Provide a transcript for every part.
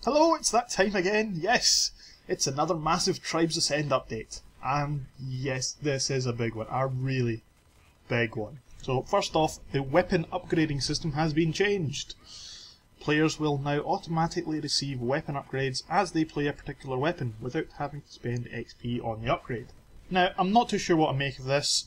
Hello, it's that time again. Yes, it's another massive Tribes Ascend update. And yes, this is a big one, a really big one. So first off, the weapon upgrading system has been changed. Players will now automatically receive weapon upgrades as they play a particular weapon without having to spend XP on the upgrade. Now, I'm not too sure what to make of this.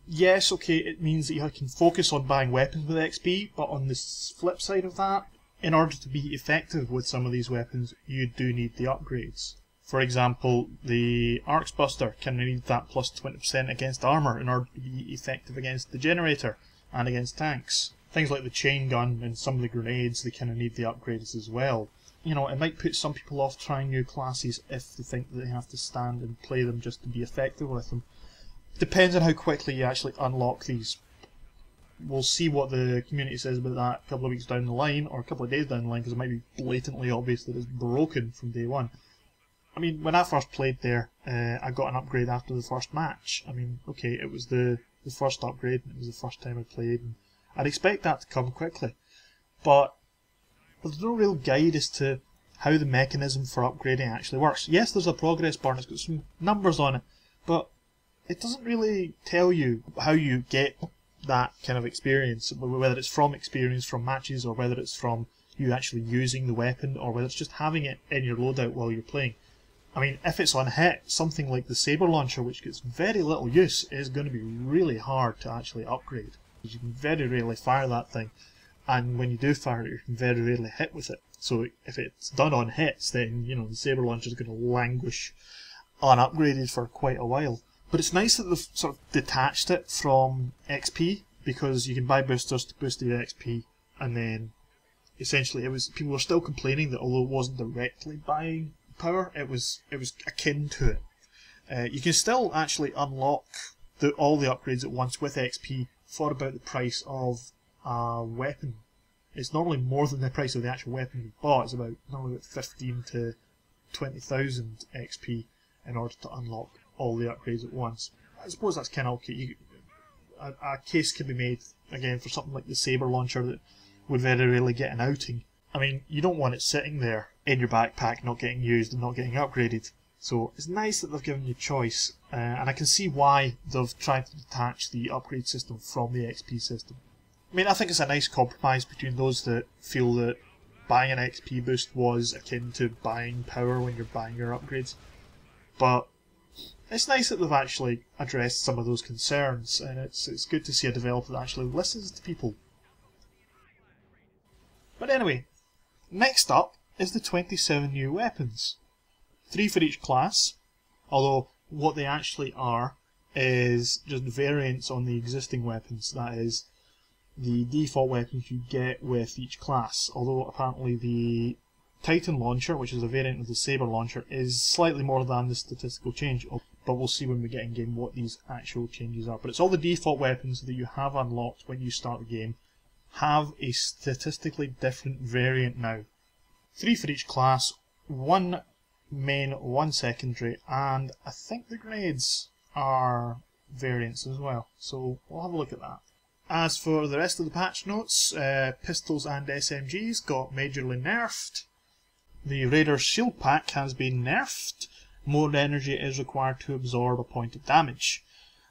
Yes, okay, it means that you can focus on buying weapons with XP, but on the flip side of that, in order to be effective with some of these weapons, you do need the upgrades. For example, the Arcs Buster can need that plus 20% against armour in order to be effective against the generator and against tanks. Things like the chain gun and some of the grenades, they kind of need the upgrades as well. You know, it might put some people off trying new classes if they think that they have to stand and play them just to be effective with them. Depends on how quickly you actually unlock these. We'll see what the community says about that a couple of weeks down the line, or a couple of days down the line, because it might be blatantly obvious that it's broken from day one. I mean, when I first played there, I got an upgrade after the first match. I mean, okay, it was the first upgrade, and it was the first time I played, and I'd expect that to come quickly. But there's no real guide as to how the mechanism for upgrading actually works. Yes, there's a progress bar, and it's got some numbers on it, but it doesn't really tell you how you get that kind of experience, whether it's from experience from matches or whether it's from you actually using the weapon or whether it's just having it in your loadout while you're playing. I mean, if it's on hit, something like the Saber Launcher, which gets very little use, is going to be really hard to actually upgrade. You can very rarely fire that thing, and when you do fire it, you can very rarely hit with it. So if it's done on hits, then, you know, the Saber Launcher is going to languish unupgraded for quite a while. But it's nice that they've sort of detached it from XP, because you can buy boosters to boost your XP, and then essentially people were still complaining that although it wasn't directly buying power, it was akin to it. You can still actually unlock all the upgrades at once with XP for about the price of a weapon. It's normally more than the price of the actual weapon you bought. It's normally about 15 to 20,000 XP in order to unlock all the upgrades at once. I suppose that's kind of okay. A case can be made, again, for something like the Saber Launcher that would very rarely get an outing. I mean, you don't want it sitting there in your backpack not getting used and not getting upgraded. So it's nice that they've given you choice, and I can see why they've tried to detach the upgrade system from the XP system. I mean, I think it's a nice compromise between those that feel that buying an XP boost was akin to buying power when you're buying your upgrades. But it's nice that they've actually addressed some of those concerns, and it's good to see a developer that actually listens to people. But anyway, next up is the 27 new weapons. 3 for each class, although what they actually are is just variants on the existing weapons, that is, the default weapons you get with each class, although apparently the Titan Launcher, which is a variant of the Saber Launcher, is slightly more than the statistical change, but we'll see when we get in game what these actual changes are. But it's all the default weapons that you have unlocked when you start the game have a statistically different variant now. 3 for each class, 1 main, 1 secondary, and I think the grenades are variants as well, so we'll have a look at that. As for the rest of the patch notes, pistols and SMGs got majorly nerfed. The Raider's Shield Pack has been nerfed. More energy is required to absorb a point of damage.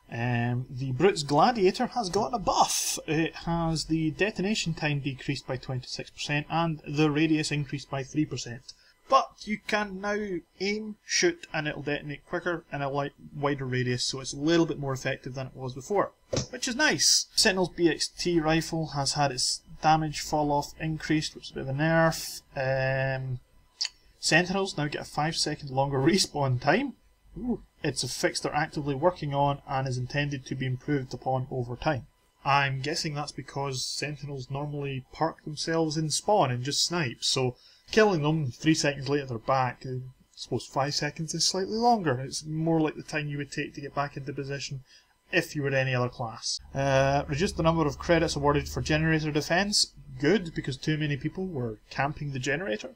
The Brute's Gladiator has gotten a buff. It has the detonation time decreased by 26% and the radius increased by 3%. But you can now aim, shoot, and it'll detonate quicker in a wider radius, so it's a little bit more effective than it was before, which is nice. Sentinel's BXT rifle has had its damage fall off increased, which is a bit of a nerf. Sentinels now get a 5-second longer respawn time. Ooh. It's a fix they're actively working on and is intended to be improved upon over time. I'm guessing that's because Sentinels normally park themselves in spawn and just snipe, so killing them 3 seconds later they're back. I suppose 5 seconds is slightly longer. It's more like the time you would take to get back into position if you were any other class. Reduced the number of credits awarded for generator defense. Good, because too many people were camping the generator.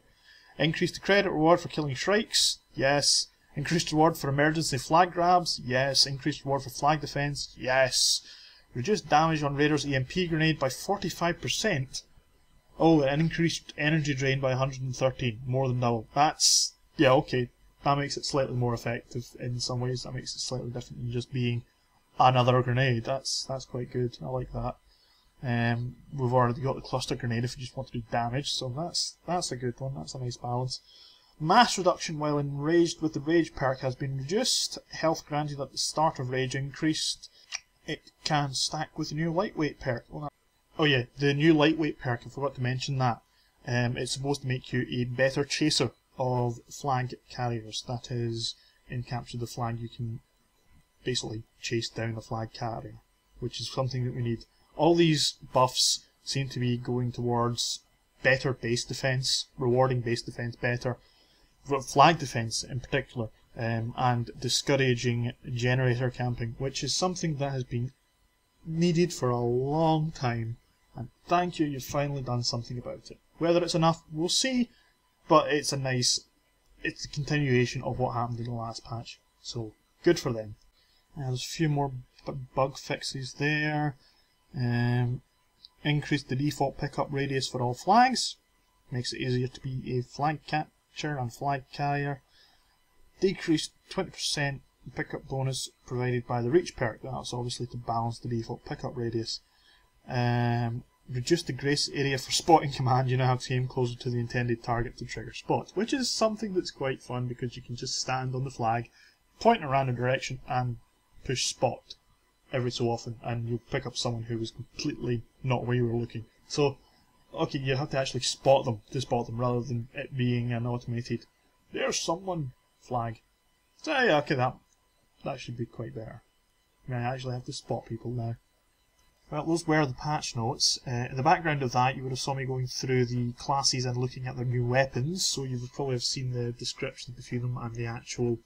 Increased the credit reward for killing shrikes. Yes. Increased reward for emergency flag grabs. Yes. Increased reward for flag defense. Yes. Reduced damage on Raider's EMP grenade by 45%. Oh, an increased energy drain by 113, more than double. That's, yeah, okay. That makes it slightly more effective in some ways. That makes it slightly different than just being another grenade. That's quite good. I like that. We've already got the cluster grenade if you just want to do damage, so that's a good one. That's a nice balance. Mass reduction while enraged with the rage perk has been reduced. Health granted at the start of rage increased. It can stack with the new lightweight perk. Oh yeah, the new lightweight perk, I forgot to mention that. It's supposed to make you a better chaser of flag carriers. That is, in Capture the Flag you can basically chase down a flag carrier, which is something that we need. All these buffs seem to be going towards better base defense, rewarding base defense better, flag defense in particular, and discouraging generator camping, which is something that has been needed for a long time, and thank you, you've finally done something about it. Whether it's enough, we'll see, but it's a continuation of what happened in the last patch, so good for them. There's a few more bug fixes there. Increase the default pickup radius for all flags, makes it easier to be a flag catcher and flag carrier. Decreased 20% pickup bonus provided by the reach perk. That's obviously to balance the default pickup radius. Reduce the grace area for spotting command. You now have to aim closer to the intended target to trigger spot, which is something that's quite fun because you can just stand on the flag, point around a direction and push spot every so often, and you'll pick up someone who was completely not where you were looking. So, okay, you have to actually spot them to spot them rather than it being an automated, there's someone flag. So yeah, okay, that should be quite better. I mean, I actually have to spot people now. Well, those were the patch notes. In the background of that, you would have saw me going through the classes and looking at their new weapons, so you would probably have seen the descriptions between them and the actual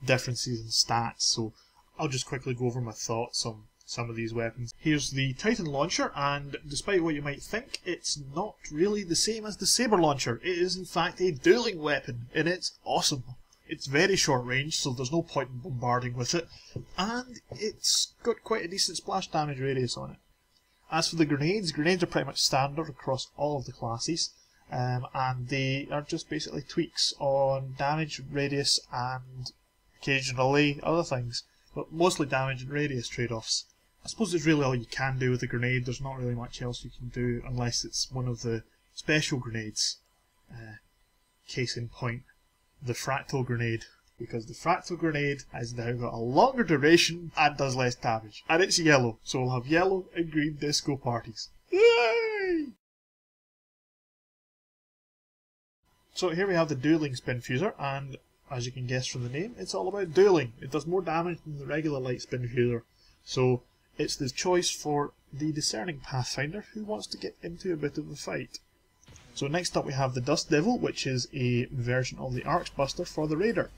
differences in stats. So I'll just quickly go over my thoughts on some of these weapons. Here's the Titan launcher, and despite what you might think, it's not really the same as the Saber launcher. It is in fact a dueling weapon, and it's awesome. It's very short range, so there's no point in bombarding with it, and it's got quite a decent splash damage radius on it. As for the grenades are pretty much standard across all of the classes, and they are just basically tweaks on damage, radius, and occasionally other things, but mostly damage and radius trade-offs. I suppose it's really all you can do with a grenade. There's not really much else you can do unless it's one of the special grenades. Case in point, the fractal grenade, because the fractal grenade has now got a longer duration and does less damage. And it's yellow, so we'll have yellow and green disco parties. Yay! So here we have the dueling spin fuser, and as you can guess from the name, it's all about dueling. It does more damage than the regular light spin fuser, so it's the choice for the discerning pathfinder who wants to get into a bit of a fight. So next up we have the Dust Devil, which is a version of the Arcbuster for the Raider,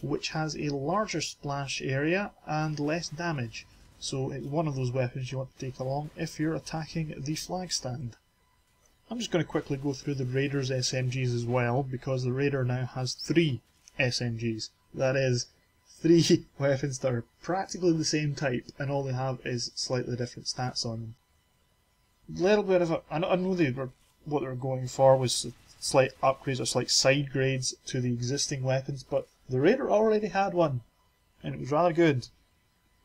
which has a larger splash area and less damage. So it's one of those weapons you want to take along if you're attacking the flag stand. I'm just going to quickly go through the Raider's SMGs as well, because the Raider now has 3 SMGs. That is, 3 weapons that are practically the same type, and all they have is slightly different stats on them. A little bit of I know what they were going for was slight upgrades or slight side grades to the existing weapons, but the Raider already had one, and it was rather good.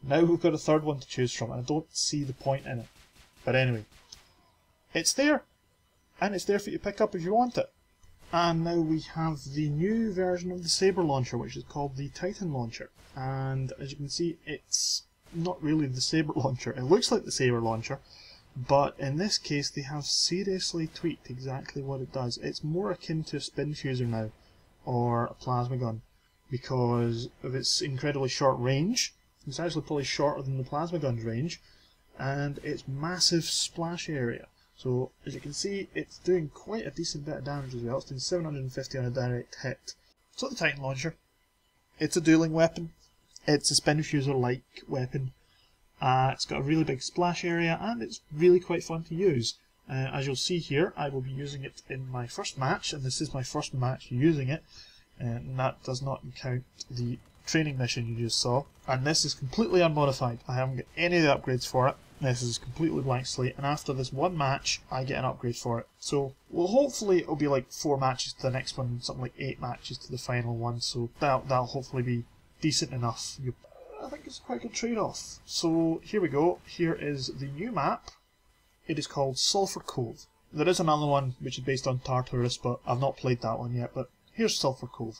Now we've got a third one to choose from, and I don't see the point in it. But anyway, it's there, and it's there for you to pick up if you want it. And now we have the new version of the Saber launcher, which is called the Titan launcher. And as you can see, it's not really the Saber launcher. It looks like the Saber launcher, but in this case they have seriously tweaked exactly what it does. It's more akin to a spin fuser now, or a plasma gun, because of its incredibly short range. It's actually probably shorter than the plasma gun's range, and its massive splash area. So as you can see, it's doing quite a decent bit of damage as well. It's doing 750 on a direct hit. So the Titan launcher, it's a dueling weapon. It's a spin fuser-like weapon. It's got a really big splash area, and it's really quite fun to use. As you'll see here, I will be using it in my first match, and this is my first match using it, and that does not count the training mission you just saw. And this is completely unmodified. I haven't got any of the upgrades for it. This is a completely blank slate, and after this one match, I get an upgrade for it. So, well, hopefully it'll be like 4 matches to the next one, something like 8 matches to the final one, so that'll hopefully be decent enough. I think it's quite a good trade-off. So, here we go. Here is the new map. It is called Sulfur Cove. There is another one which is based on Tartarus, but I've not played that one yet, but here's Sulfur Cove.